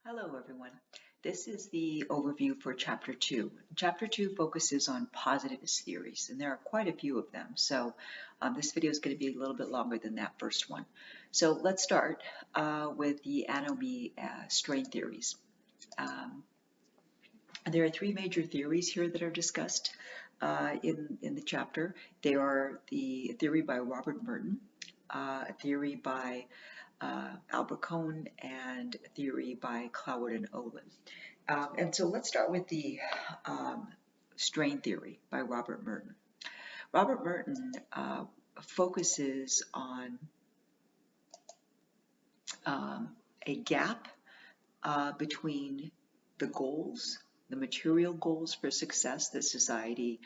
Hello, everyone. This is the overview for Chapter 2. Chapter 2 focuses on positivist theories, and there are quite a few of them, so this video is going to be a little bit longer than that first one. So let's start with the Anomie strain theories. There are three major theories here that are discussed in the chapter. They are the theory by Robert Merton, a theory by Albert Cohn, and a theory by Cloward and Olin. And so let's start with the strain theory by Robert Merton. Robert Merton focuses on a gap between the goals, the material goals for success that society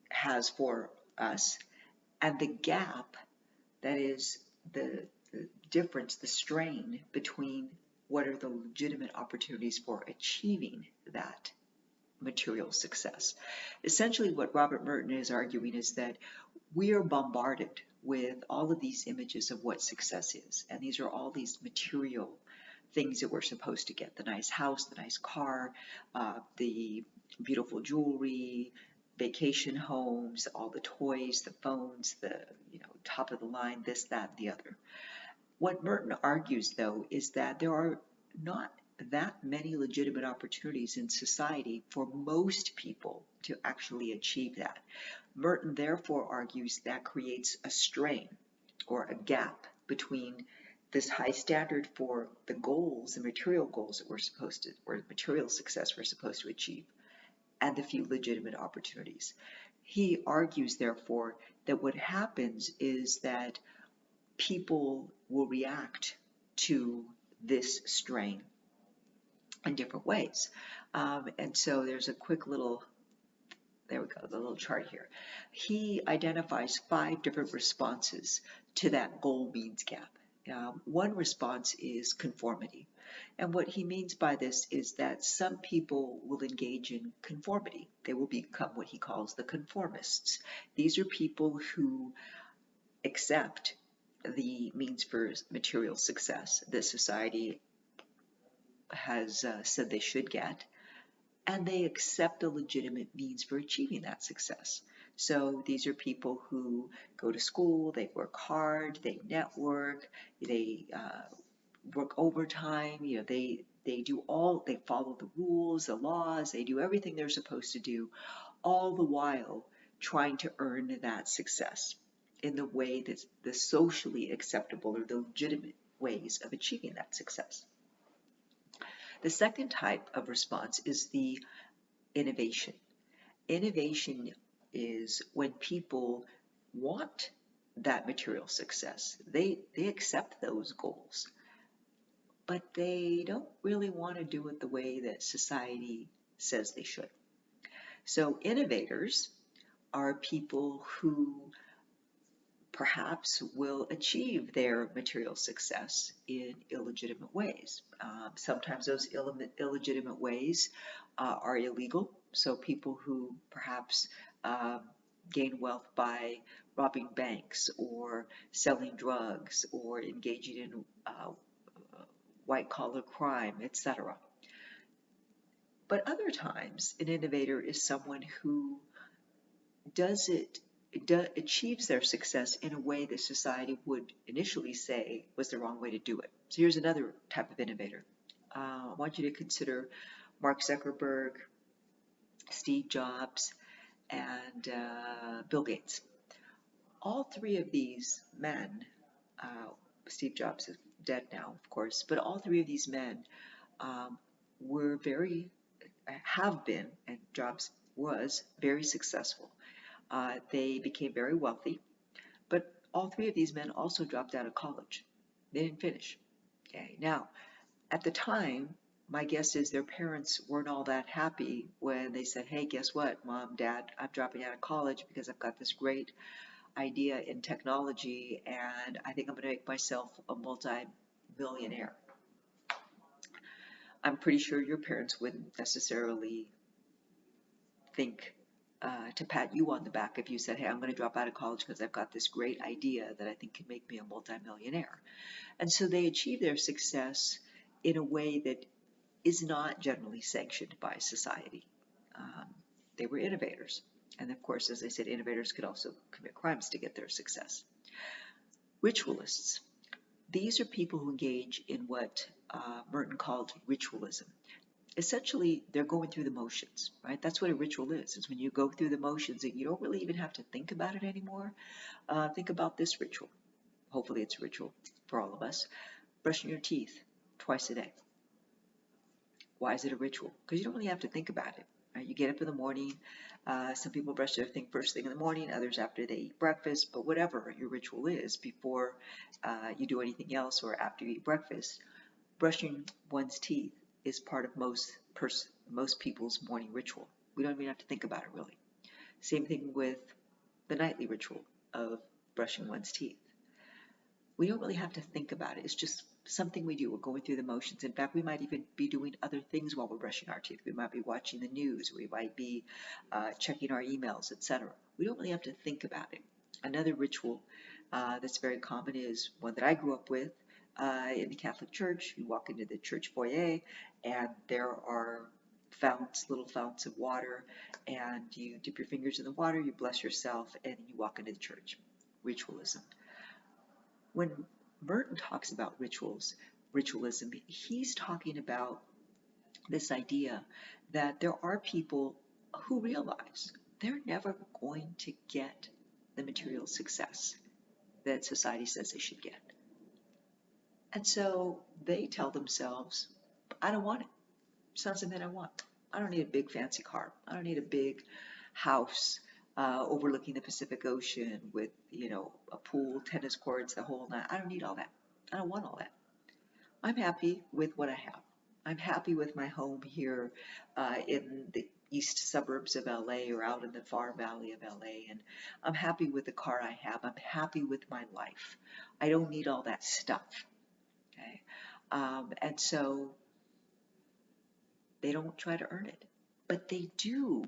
has for us, and the gap, that is the difference, the strain between what are the legitimate opportunities for achieving that material success. Essentially, what Robert Merton is arguing is that we are bombarded with all of these images of what success is, and these are all these material things that we're supposed to get: the nice house, the nice car, the beautiful jewelry, vacation homes, all the toys, the phones, the top of the line, this, that, and the other. What Merton argues, though, is that there are not that many legitimate opportunities in society for most people to actually achieve that. Merton therefore argues that creates a strain or a gap between this high standard for the goals, the material goals that we're supposed to, or material success we're supposed to achieve, and the few legitimate opportunities. He argues, therefore, that what happens is that people will react to this strain in different ways. And so there's a quick little, there we go, the little chart here. He identifies 5 different responses to that goal means gap. One response is conformity. And what he means by this is that some people will engage in conformity. They will become what he calls the conformists. These are people who accept the means for material success that society has said they should get, and they accept the legitimate means for achieving that success. So these are people who go to school, they work hard, they network, they work overtime, they follow the rules, the laws, they do everything they're supposed to do, all the while trying to earn that success in the way that's the socially acceptable or the legitimate ways of achieving that success. The second type of response is the innovation. Innovation is when people want that material success. They accept those goals, but they don't really want to do it the way that society says they should. So innovators are people who perhaps will achieve their material success in illegitimate ways. Sometimes those illegitimate ways are illegal. So people who perhaps gain wealth by robbing banks or selling drugs or engaging in white-collar crime, etc. But other times, an innovator is someone who achieves their success in a way that society would initially say was the wrong way to do it. So here's another type of innovator. I want you to consider Mark Zuckerberg, Steve Jobs, and Bill Gates. All 3 of these men, Steve Jobs is dead now, of course, but all 3 of these men have been, and Jobs was, very successful. They became very wealthy, but all 3 of these men also dropped out of college. They didn't finish. Okay. Now, at the time, my guess is their parents weren't all that happy when they said, hey, guess what, Mom, Dad, I'm dropping out of college because I've got this great idea in technology and I think I'm going to make myself a multi-millionaire. I'm pretty sure your parents wouldn't necessarily think to pat you on the back if you said, hey, I'm going to drop out of college because I've got this great idea that I think can make me a multimillionaire. And so they achieve their success in a way that is not generally sanctioned by society. Um, they were innovators. And of course, as I said, innovators could also commit crimes to get their success. Ritualists. These are people who engage in what Merton called ritualism. Essentially, they're going through the motions, right? That's what a ritual is. It's when you go through the motions and you don't really even have to think about it anymore. Think about this ritual. Hopefully it's a ritual for all of us. Brushing your teeth twice a day. Why is it a ritual? Because you don't really have to think about it. Right? You get up in the morning. Some people brush their teeth first thing in the morning, others after they eat breakfast. But whatever your ritual is, before you do anything else or after you eat breakfast, brushing one's teeth is part of most people's morning ritual. We don't even have to think about it really. Same thing with the nightly ritual of brushing one's teeth. We don't really have to think about it. It's just something we do. We're going through the motions. In fact, we might even be doing other things while we're brushing our teeth. We might be watching the news. We might be checking our emails, etc. We don't really have to think about it. Another ritual that's very common is one that I grew up with in the Catholic Church. You walk into the church foyer, and there are fountains, little fountains of water, and you dip your fingers in the water, you bless yourself, and you walk into the church. Ritualism. When Merton talks about ritualism, he's talking about this idea that there are people who realize they're never going to get the material success that society says they should get. And so they tell themselves, I don't want it. It's not something I want. I don't need a big fancy car. I don't need a big house overlooking the Pacific Ocean with, a pool, tennis courts, the whole nine. I don't need all that. I don't want all that. I'm happy with what I have. I'm happy with my home here in the east suburbs of LA or out in the far valley of LA. And I'm happy with the car I have. I'm happy with my life. I don't need all that stuff. Okay. And so they don't try to earn it, but they do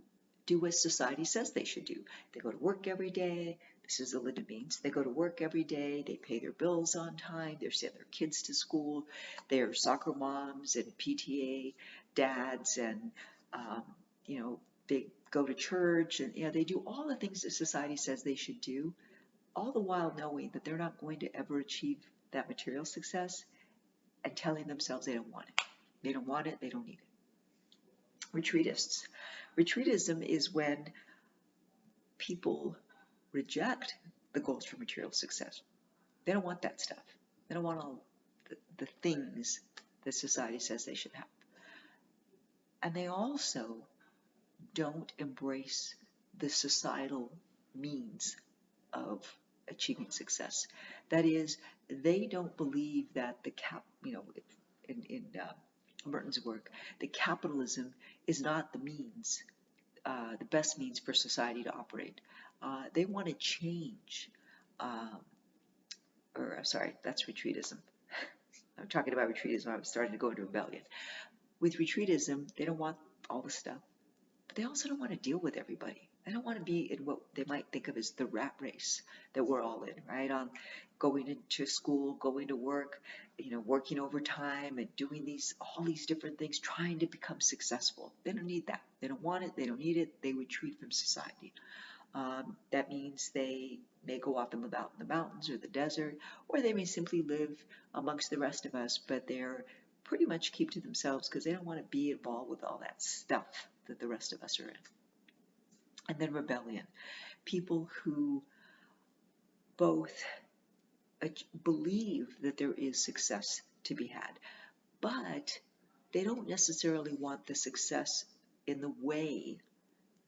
what society says they should do. They go to work every day. This is the Linda means. They go to work every day. They pay their bills on time. They send their kids to school. They're soccer moms and PTA dads, and they go to church, and they do all the things that society says they should do, all the while knowing that they're not going to ever achieve that material success, and telling themselves they don't want it. They don't want it. They don't need it. Retreatists. Retreatism is when people reject the goals for material success. They don't want that stuff. They don't want all the things that society says they should have. And they also don't embrace the societal means of achieving success. That is, they don't believe that in Merton's work, that capitalism is not the means, the best means for society to operate. They want to change, I'm sorry, that's retreatism. I'm talking about retreatism. I'm starting to go into rebellion. With retreatism, they don't want all the stuff, but they also don't want to deal with everybody. They don't want to be in what they might think of as the rat race that we're all in, right? On going into school, going to work, working overtime and doing all these different things, trying to become successful. They don't need that. They don't want it. They don't need it. They retreat from society. That means they may go off and live out in the mountains or the desert, or they may simply live amongst the rest of us, but they're pretty much keep to themselves because they don't want to be involved with all that stuff that the rest of us are in. And then rebellion. People who both believe that there is success to be had, but they don't necessarily want the success in the way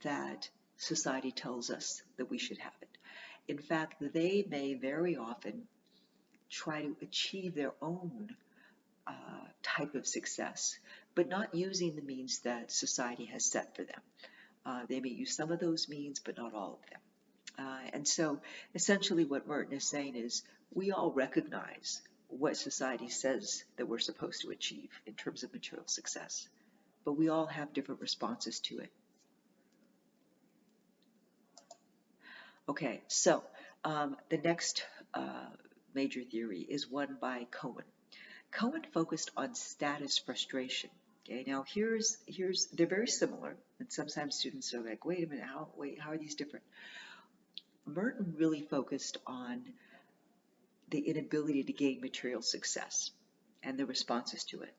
that society tells us that we should have it. In fact, they may very often try to achieve their own type of success, but not using the means that society has set for them. They may use some of those means, but not all of them. And so essentially what Merton is saying is we all recognize what society says that we're supposed to achieve in terms of material success, but we all have different responses to it. Okay, so the next major theory is one by Cohen. Cohen focused on status frustration. Okay, now here's they're very similar, and sometimes students are like, wait a minute, how are these different? Merton really focused on the inability to gain material success and the responses to it,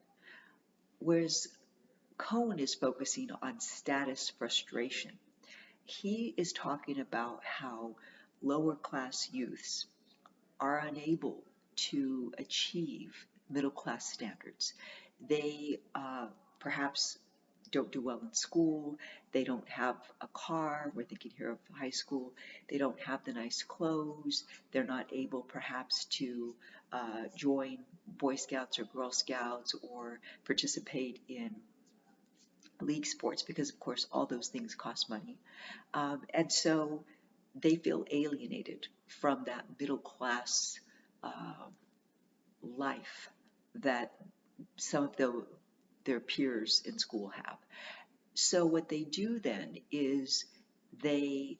whereas Cohen is focusing on status frustration. He is talking about how lower class youths are unable to achieve middle class standards. They perhaps don't do well in school. They don't have a car. We're thinking here of high school. They don't have the nice clothes. They're not able perhaps to join Boy Scouts or Girl Scouts or participate in league sports because, of course, all those things cost money. And so they feel alienated from that middle class uh, life that some of their peers in school have. So what they do then is they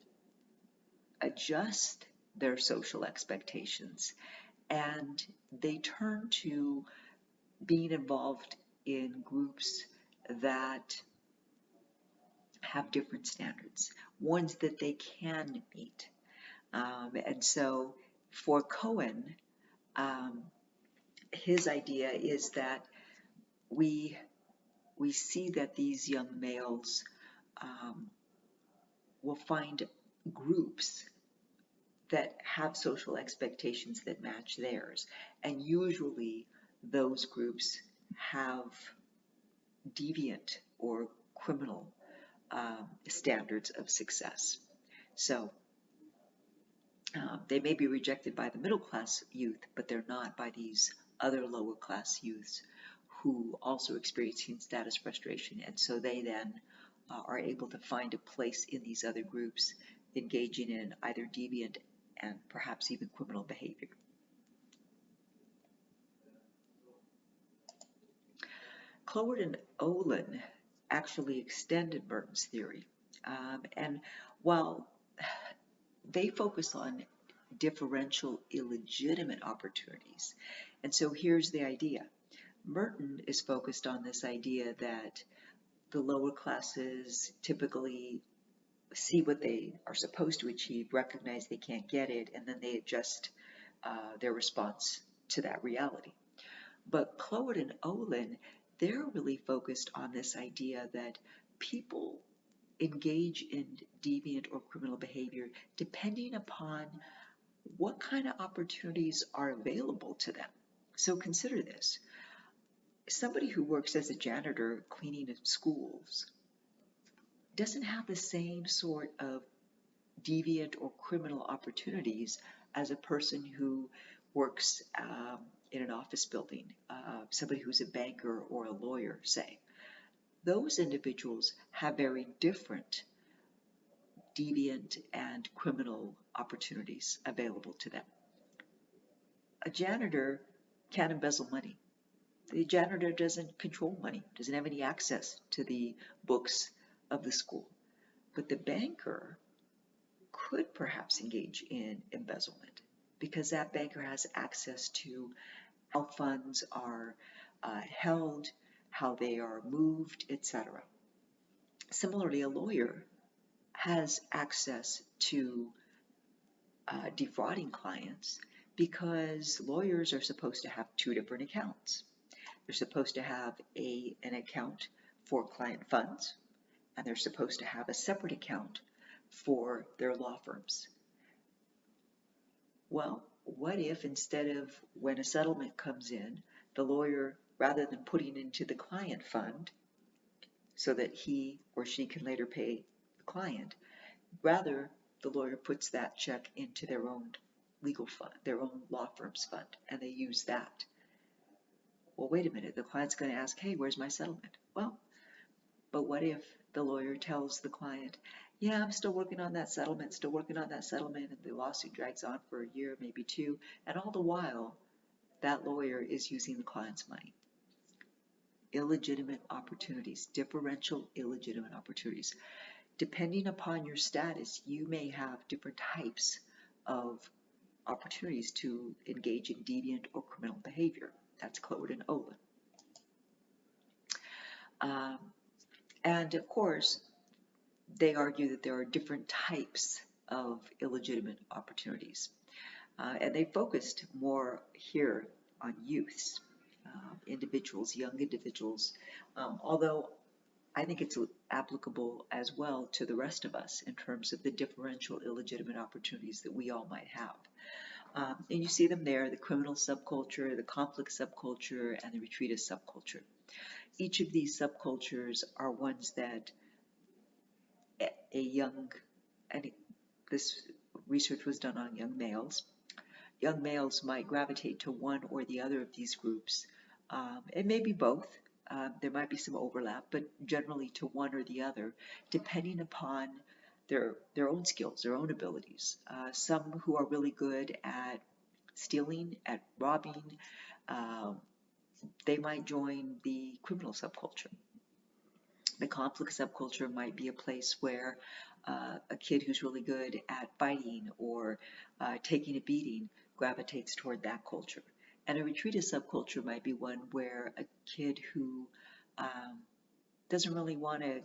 adjust their social expectations and they turn to being involved in groups that have different standards, ones that they can meet. And so for Cohen, um, his idea is that we see that these young males will find groups that have social expectations that match theirs, and usually those groups have deviant or criminal standards of success. So they may be rejected by the middle class youth, but they're not by these other lower class youths who also experiencing status frustration. And so they then are able to find a place in these other groups engaging in either deviant and perhaps even criminal behavior. Cloward and Olin actually extended Merton's theory. And while they focus on differential illegitimate opportunities, and so here's the idea. Merton is focused on this idea that the lower classes typically see what they are supposed to achieve, recognize they can't get it, and then they adjust their response to that reality. But Cloward and Olin, they're really focused on this idea that people engage in deviant or criminal behavior depending upon what kind of opportunities are available to them. So consider this. Somebody who works as a janitor cleaning schools doesn't have the same sort of deviant or criminal opportunities as a person who works in an office building, somebody who's a banker or a lawyer, say. Those individuals have very different deviant and criminal opportunities available to them. A janitor can't embezzle money. The janitor doesn't control money, doesn't have any access to the books of the school. But the banker could perhaps engage in embezzlement because that banker has access to how funds are held, how they are moved, etc. Similarly, a lawyer has access to defrauding clients because lawyers are supposed to have two different accounts. They're supposed to have an account for client funds, and they're supposed to have a separate account for their law firms. Well, what if instead of when a settlement comes in, the lawyer, rather than putting into the client fund so that he or she can later pay the client, rather the lawyer puts that check into their own legal fund, their own law firm's fund, and they use that. Well, wait a minute, the client's going to ask, hey, where's my settlement? Well, but what if the lawyer tells the client, yeah, I'm still working on that settlement, and the lawsuit drags on for a year, maybe two, and all the while, that lawyer is using the client's money. Illegitimate opportunities, differential illegitimate opportunities. Depending upon your status, you may have different types of opportunities to engage in deviant or criminal behavior. That's Cloward and Olin. Um, and of course, they argue that there are different types of illegitimate opportunities. And they focused more here on youths, individuals, young individuals, although I think it's applicable as well to the rest of us in terms of the differential illegitimate opportunities that we all might have. And you see them there, the criminal subculture, the conflict subculture, and the retreatist subculture. Each of these subcultures are ones that a young, and this research was done on young males. Young males might gravitate to one or the other of these groups. It may be both. There might be some overlap, but generally to one or the other, depending upon their own skills, their own abilities. Some who are really good at stealing, at robbing, they might join the criminal subculture. The conflict subculture might be a place where a kid who's really good at fighting or taking a beating gravitates toward that culture. And a retreatist subculture might be one where a kid who doesn't really want to,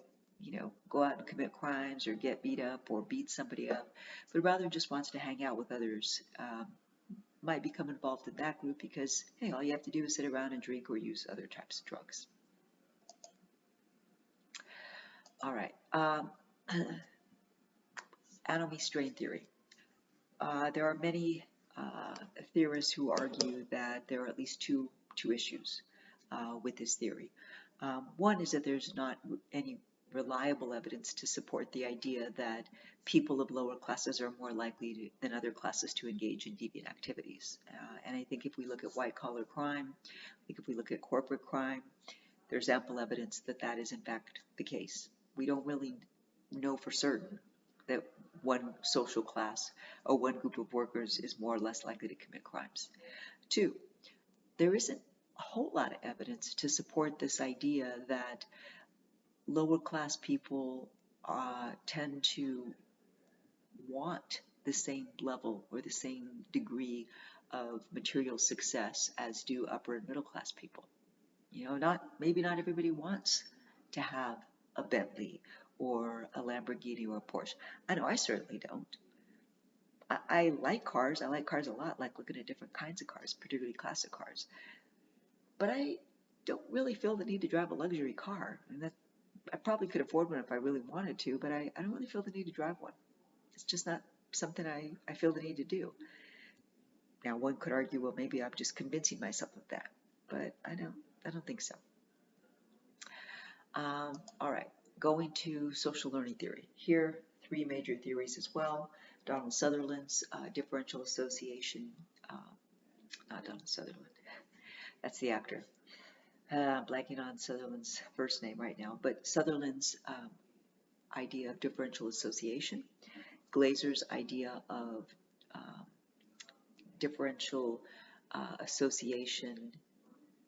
go out and commit crimes or get beat up or beat somebody up, but rather just wants to hang out with others, might become involved in that group because, hey, all you have to do is sit around and drink or use other types of drugs. All right. Anomie strain theory. There are many theorists who argue that there are at least two issues with this theory. One is that there's not any reliable evidence to support the idea that people of lower classes are more likely than other classes to engage in deviant activities. And I think if we look at white-collar crime, I think if we look at corporate crime, there's ample evidence that that is in fact the case. We don't really know for certain that one social class or one group of workers is more or less likely to commit crimes. Two, there isn't a whole lot of evidence to support this idea that lower class people tend to want the same level or the same degree of material success as do upper and middle class people. Maybe not everybody wants to have a Bentley or a Lamborghini or a Porsche. I know I certainly don't. I like cars. I like cars a lot, like looking at different kinds of cars, particularly classic cars. But I don't really feel the need to drive a luxury car. And I probably could afford one if I really wanted to, but I don't really feel the need to drive one. It's just not something I feel the need to do. Now, one could argue, well, maybe I'm just convincing myself of that, but I don't think so. All right, going to social learning theory. Here, three major theories as well. Donald Sutherland's differential association, not Donald Sutherland, that's the actor. Blanking on Sutherland's first name right now, but Sutherland's idea of differential association, Glazer's idea of differential association,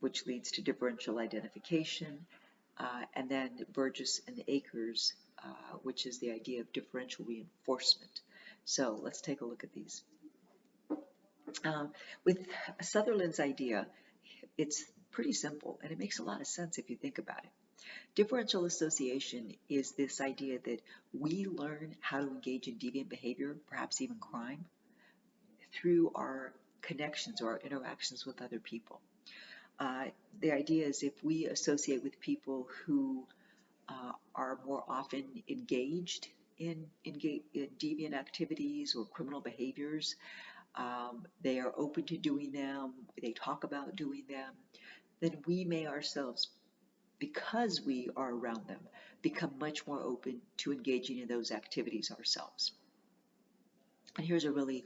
which leads to differential identification, and then Burgess and Akers, which is the idea of differential reinforcement. So let's take a look at these. With Sutherland's idea, it's pretty simple, and it makes a lot of sense if you think about it. Differential association is this idea that we learn how to engage in deviant behavior, perhaps even crime, through our connections or our interactions with other people. The idea is if we associate with people who are more often engaged in deviant activities or criminal behaviors, they are open to doing them, they talk about doing them, then we may ourselves, because we are around them, become much more open to engaging in those activities ourselves. And here's a really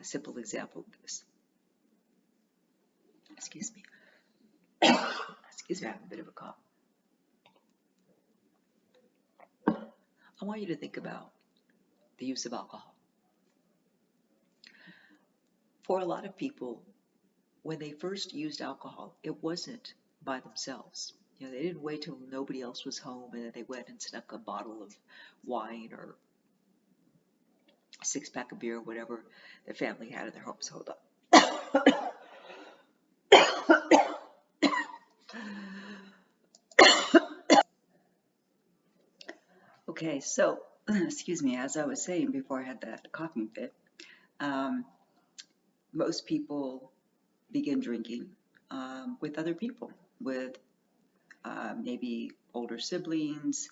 simple example of this. Excuse me. Excuse me, I have a bit of a cough. I want you to think about the use of alcohol. For a lot of people, when they first used alcohol, it wasn't by themselves. They didn't wait till nobody else was home and then they went and snuck a bottle of wine or a six-pack of beer, whatever their family had in their homes. Hold up. Okay, so excuse me, as I was saying before I had that coughing fit, um, most people begin drinking with other people, with maybe older siblings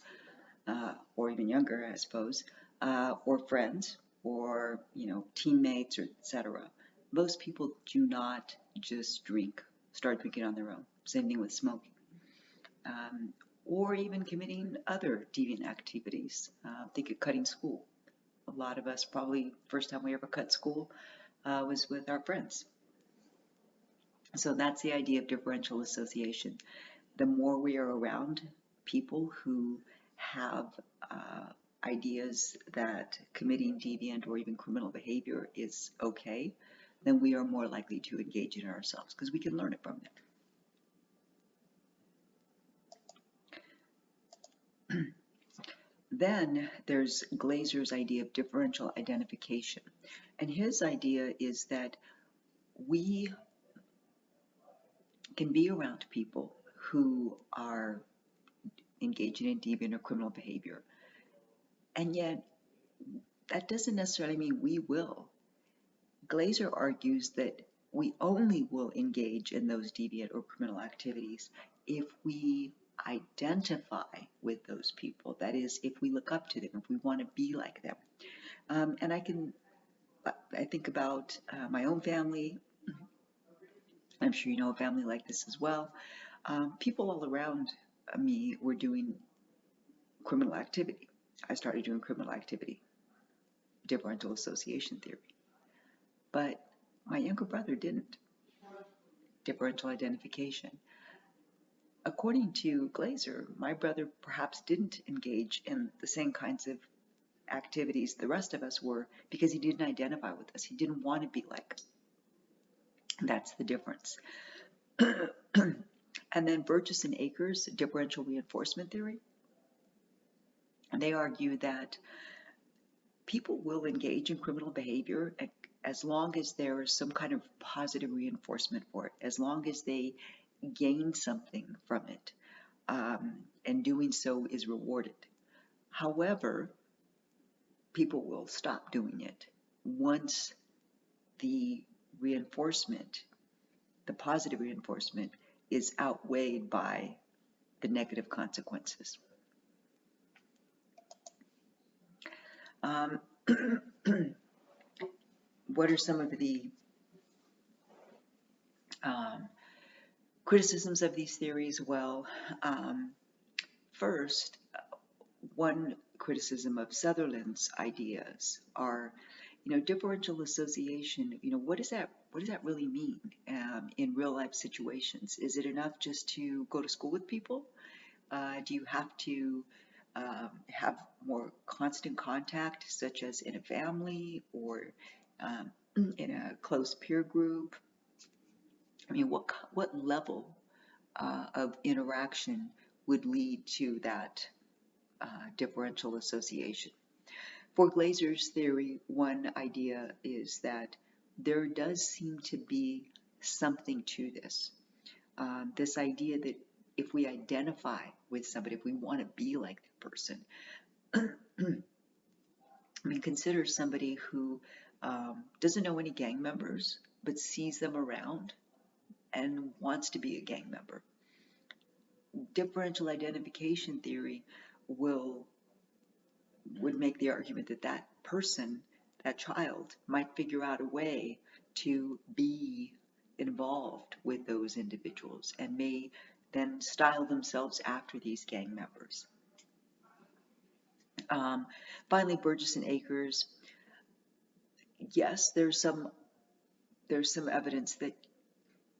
or even younger, I suppose, or friends, or teammates, or etc. Most people do not just start drinking on their own. Same thing with smoking. Or even committing other deviant activities. Think of cutting school. A lot of us probably first time we ever cut school was with our friends. So that's the idea of differential association. The more we are around people who have ideas that committing deviant or even criminal behavior is okay, then we are more likely to engage in it ourselves because we can learn it from them. Then there's Glazer's idea of differential identification. And his idea is that we can be around people who are engaging in deviant or criminal behavior. And yet, that doesn't necessarily mean we will. Glazer argues that we only will engage in those deviant or criminal activities if we identify with those people. That is, if we look up to them, if we want to be like them. And I think about my own family. I'm sure you know a family like this as well. People all around me were doing criminal activity. I started doing criminal activity, differential association theory. But my younger brother didn't. Differential identification. According to Glazer, my brother perhaps didn't engage in the same kinds of activities the rest of us were because he didn't identify with us. He didn't want to be like us. That's the difference. And then Burgess and Akers, differential reinforcement theory. And they argue that people will engage in criminal behavior as long as there is some kind of positive reinforcement for it, as long as they gain something from it, and doing so is rewarded. However, people will stop doing it once the reinforcement, the positive reinforcement, is outweighed by the negative consequences. What are some of the criticisms of these theories? Well, first, one criticism of Sutherland's ideas are, differential association. What does that really mean in real life situations? Is it enough just to go to school with people? Do you have to have more constant contact, such as in a family or in a close peer group? I mean, what level of interaction would lead to that differential association? For Glazer's theory, one idea is that there does seem to be something to this. This idea that if we identify with somebody, if we want to be like the person, I mean, consider somebody who doesn't know any gang members, but sees them around and wants to be a gang member. Differential identification theory would make the argument that that person, that child, might figure out a way to be involved with those individuals and may then style themselves after these gang members. Finally, Burgess and Akers. Yes, there's some evidence that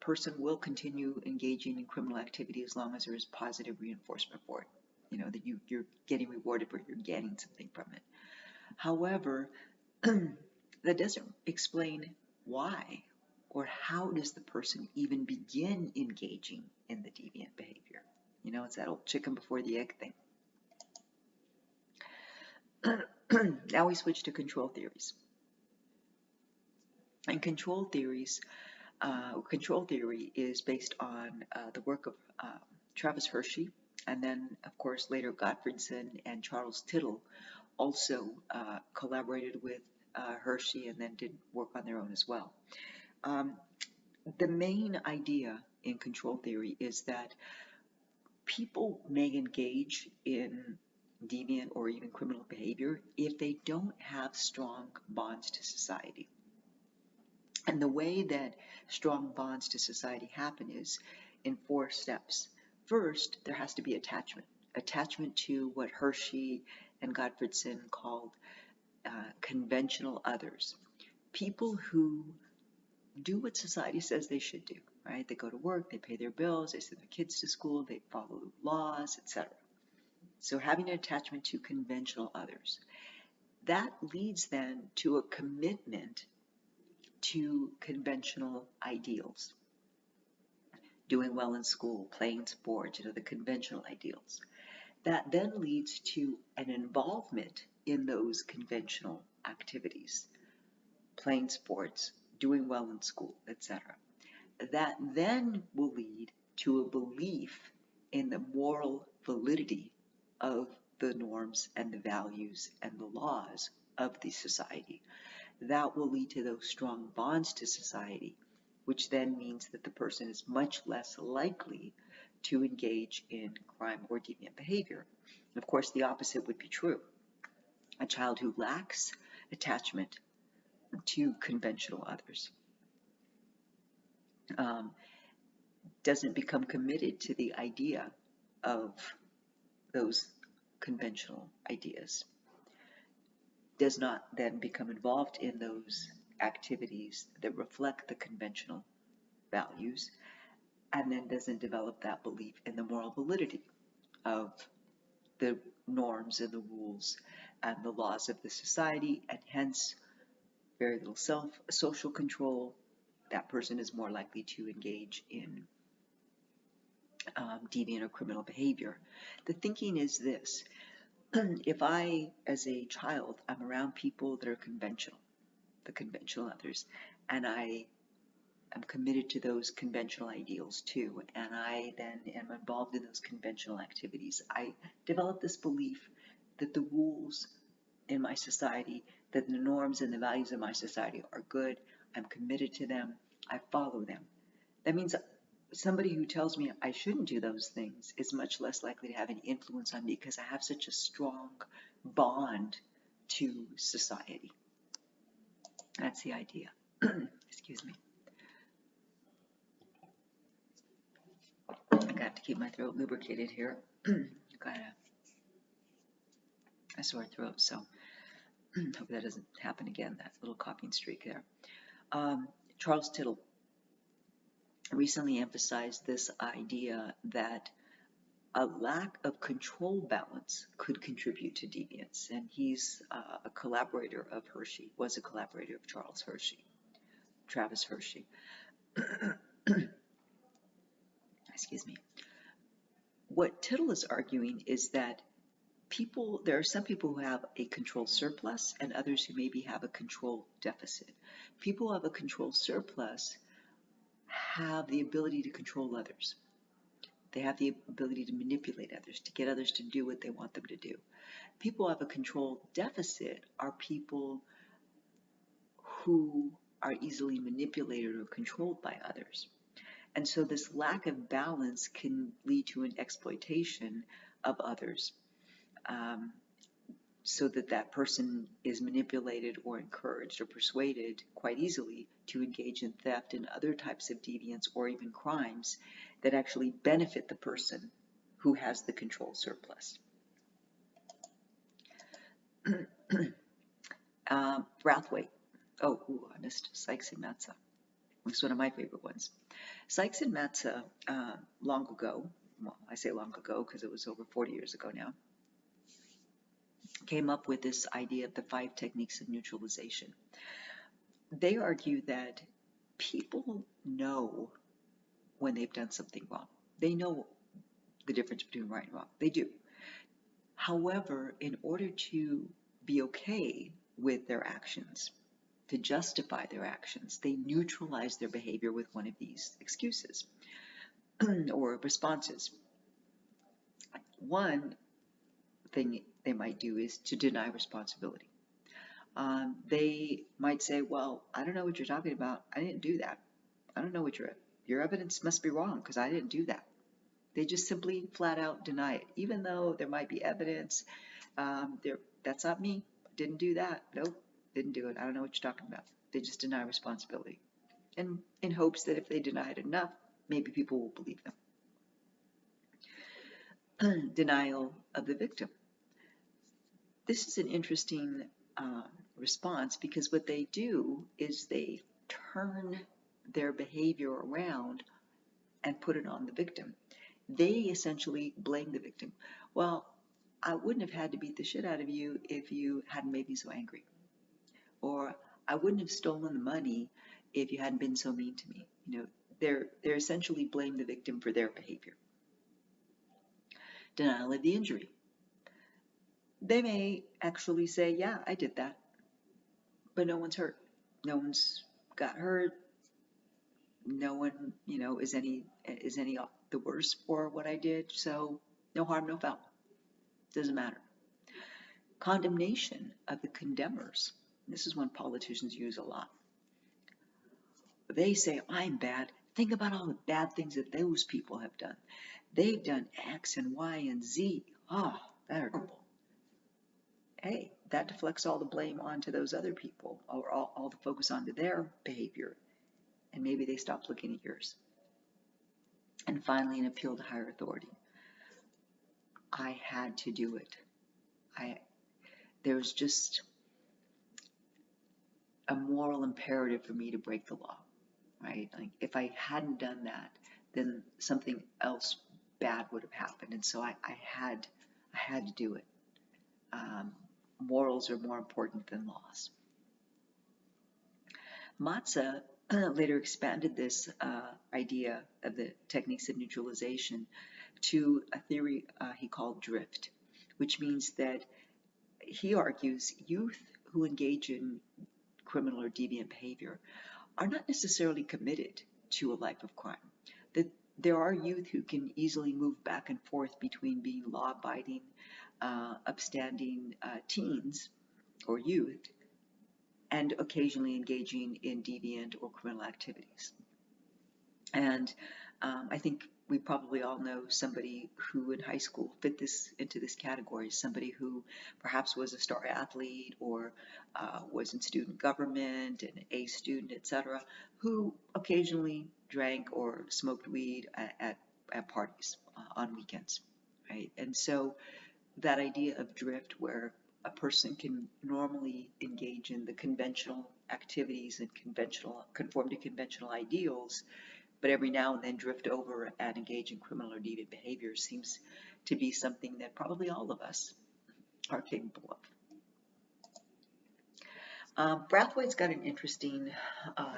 person will continue engaging in criminal activity as long as there is positive reinforcement for it. That you're getting rewarded or you're getting something from it. However, that doesn't explain why or how does the person even begin engaging in the deviant behavior. It's that old chicken before the egg thing. Now we switch to control theories. And control theory is based on the work of Travis Hershey And then, of course, later Gottfredson and Charles Tittle also collaborated with Hershey and then did work on their own as well. The main idea in control theory is that people may engage in deviant or even criminal behavior if they don't have strong bonds to society. And the way that strong bonds to society happen is in 4 steps. First, there has to be attachment to what Hershey and Gottfredson called conventional others, people who do what society says they should do, right? They go to work, they pay their bills, they send their kids to school, they follow laws, etc. So having an attachment to conventional others. That leads then to a commitment to conventional ideals. Doing well in school, playing sports, the conventional ideals. That then leads to an involvement in those conventional activities, playing sports, doing well in school, etc. That then will lead to a belief in the moral validity of the norms and the values and the laws of the society. That will lead to those strong bonds to society, which then means that the person is much less likely to engage in crime or deviant behavior. Of course, the opposite would be true. A child who lacks attachment to conventional others doesn't become committed to the idea of those conventional ideas, does not then become involved in those activities that reflect the conventional values, and then doesn't develop that belief in the moral validity of the norms and the rules and the laws of the society, and hence very little social control. That person is more likely to engage in deviant or criminal behavior. The thinking is this: if I, as a child, I'm around people that are conventional, the conventional others, and I am committed to those conventional ideals too, and I then am involved in those conventional activities, I develop this belief that the rules in my society, that the norms and the values of my society are good, I'm committed to them, I follow them. That means somebody who tells me I shouldn't do those things is much less likely to have any influence on me because I have such a strong bond to society. That's the idea. Excuse me. I got to keep my throat lubricated here. Got a sore throat, so hope that doesn't happen again, that little coughing streak there. Charles Tittle recently emphasized this idea that a lack of control balance could contribute to deviance, and he's a collaborator of Hershey, was a collaborator of Charles Hershey, Travis Hershey. Excuse me. What Tittle is arguing is that there are some people who have a control surplus and others who maybe have a control deficit. People who have a control surplus have the ability to control others. They have the ability to manipulate others, to get others to do what they want them to do. People who have a control deficit are people who are easily manipulated or controlled by others. And so this lack of balance can lead to an exploitation of others, so that that person is manipulated or encouraged or persuaded quite easily to engage in theft and other types of deviance or even crimes that actually benefit the person who has the control surplus. Brathwaite. I missed Sykes and Matza. It's one of my favorite ones. Sykes and Matza, long ago, well, I say long ago because it was over 40 years ago now, came up with this idea of the 5 techniques of neutralization. They argue that people know when they've done something wrong. They know the difference between right and wrong. They do. However, in order to be okay with their actions, to justify their actions, they neutralize their behavior with one of these excuses or responses. One thing they might do is to deny responsibility. They might say, well, I don't know what you're talking about. I didn't do that. I don't know what your evidence must be wrong because I didn't do that. They just simply flat out deny it, even though there might be evidence. That's not me. Didn't do that. Nope, didn't do it. I don't know what you're talking about. They just deny responsibility, and in hopes that if they deny it enough, maybe people will believe them. Denial of the victim. This is an interesting response because what they do is they turn their behavior around and put it on the victim. They essentially blame the victim. Well, I wouldn't have had to beat the shit out of you if you hadn't made me so angry. Or I wouldn't have stolen the money if you hadn't been so mean to me. They're essentially blame the victim for their behavior. Denial of the injury. They may actually say, yeah, I did that, but no one's hurt. No one's got hurt. No one, is any the worse for what I did. So no harm, no foul. Doesn't matter. Condemnation of the condemners. This is one politicians use a lot. They say, I'm bad. Think about all the bad things that those people have done. They've done X and Y and Z. They're horrible. Hey, that deflects all the blame onto those other people, or all the focus onto their behavior. And maybe they stop looking at yours. And finally, an appeal to higher authority. I had to do it. There was just a moral imperative for me to break the law, right? Like if I hadn't done that, then something else bad would have happened, and so I had to do it. Morals are more important than laws. Matza later expanded this idea of the techniques of neutralization to a theory he called drift, which means that he argues youth who engage in criminal or deviant behavior are not necessarily committed to a life of crime. That there are youth who can easily move back and forth between being law-abiding, upstanding teens or youth and occasionally engaging in deviant or criminal activities. And I think we probably all know somebody who in high school fit into this category, somebody who perhaps was a star athlete or was in student government, an A student, etc., who occasionally drank or smoked weed at parties on weekends, right? And so that idea of drift, where a person can normally engage in the conventional activities and conform to conventional ideals, but every now and then drift over and engage in criminal or deviant behavior, seems to be something that probably all of us are capable of. Brathwaite's got an interesting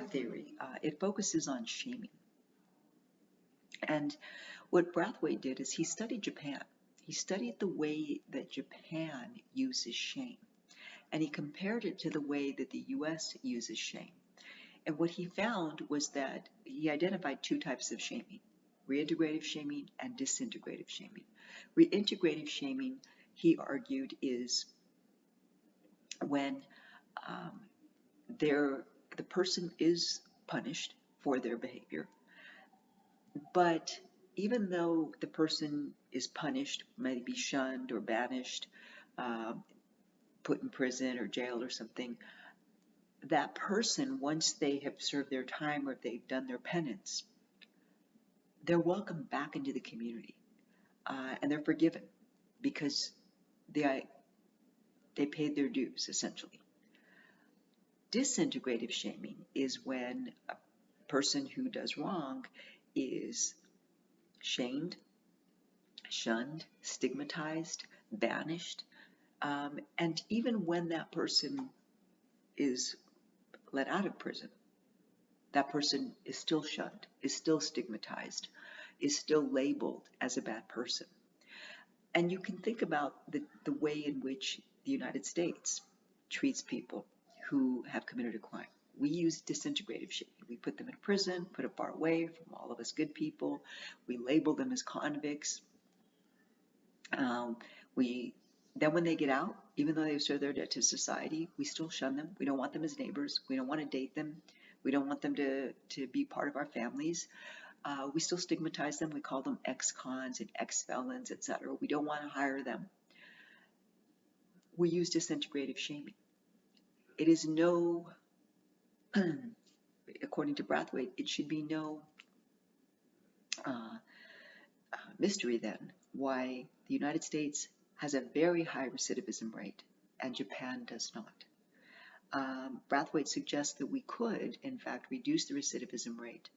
theory. It focuses on shaming. And what Brathwaite did is he studied Japan. He studied the way that Japan uses shame, and he compared it to the way that the US uses shame. And what he found was that he identified two types of shaming: reintegrative shaming and disintegrative shaming. Reintegrative shaming, he argued, is when the person is punished for their behavior, but even though the person is punished, maybe shunned or banished, put in prison or jail or something, that person, once they have served their time or if they've done their penance, they're welcomed back into the community, and they're forgiven because they paid their dues, essentially. Disintegrative shaming is when a person who does wrong is shamed, shunned, stigmatized, banished, and even when that person is let out of prison, that person is still shunned, is still stigmatized, is still labeled as a bad person. And you can think about the way in which the United States treats people who have committed a crime. We use disintegrative shaming. We put them in prison, put them far away from all of us good people. We label them as convicts. Then when they get out, even though they've served their debt to society, we still shun them. We don't want them as neighbors. We don't want to date them. We don't want them to be part of our families. We still stigmatize them. We call them ex-cons and ex-felons, etc. We don't want to hire them. We use disintegrative shaming. It is no, according to Brathwaite, it should be no mystery then why the United States has a very high recidivism rate and Japan does not. Brathwaite suggests that we could, in fact, reduce the recidivism rate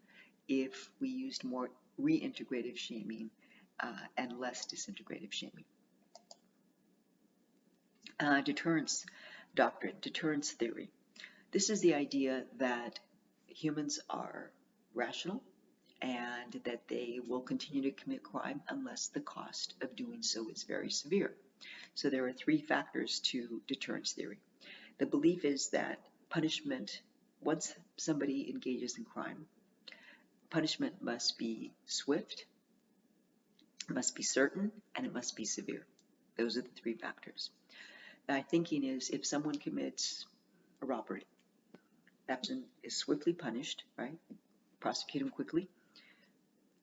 if we used more reintegrative shaming and less disintegrative shaming. Deterrence doctrine, deterrence theory. This is the idea that humans are rational and that they will continue to commit crime unless the cost of doing so is very severe. So there are three factors to deterrence theory. The belief is that punishment, once somebody engages in crime, punishment must be swift, must be certain, and it must be severe. Those are the three factors. My thinking is if someone commits a robbery, that person is swiftly punished, right? Prosecute them quickly.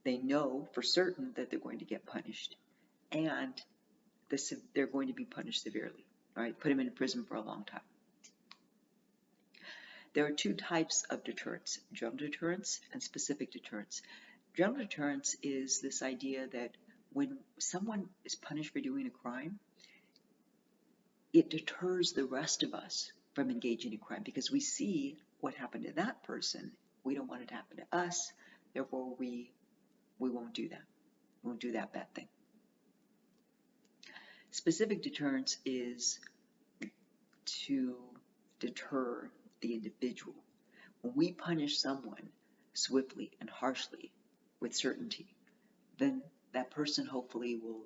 They know for certain that they're going to get punished, and they're going to be punished severely, right? Put them in prison for a long time. There are two types of deterrence, general deterrence and specific deterrence. General deterrence is this idea that when someone is punished for doing a crime, it deters the rest of us from engaging in crime because we see what happened to that person. We don't want it to happen to us, therefore we won't do that. We won't do that bad thing. Specific deterrence is to deter the individual. When we punish someone swiftly and harshly with certainty, then that person hopefully will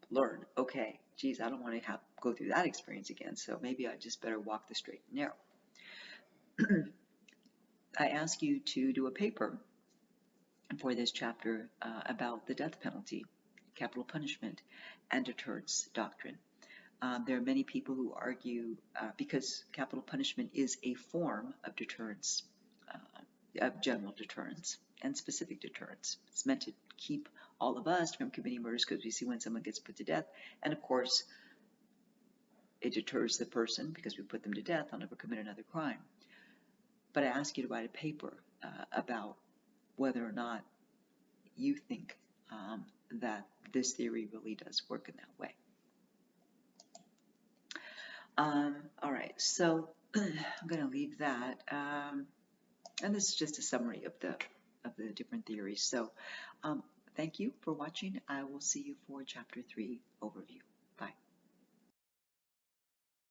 learn, okay, geez, I don't want to go through that experience again, so maybe I just better walk the straight and narrow. I ask you to do a paper for this chapter about the death penalty, capital punishment, and deterrence doctrine. There are many people who argue because capital punishment is a form of deterrence, of general deterrence and specific deterrence. It's meant to keep all of us from committing murders because we see when someone gets put to death, and of course it deters the person because we put them to death, they'll never commit another crime. But I ask you to write a paper about whether or not you think that this theory really does work in that way. All right, so I'm going to leave that, and this is just a summary of the different theories. So thank you for watching. I will see you for Chapter 3 overview.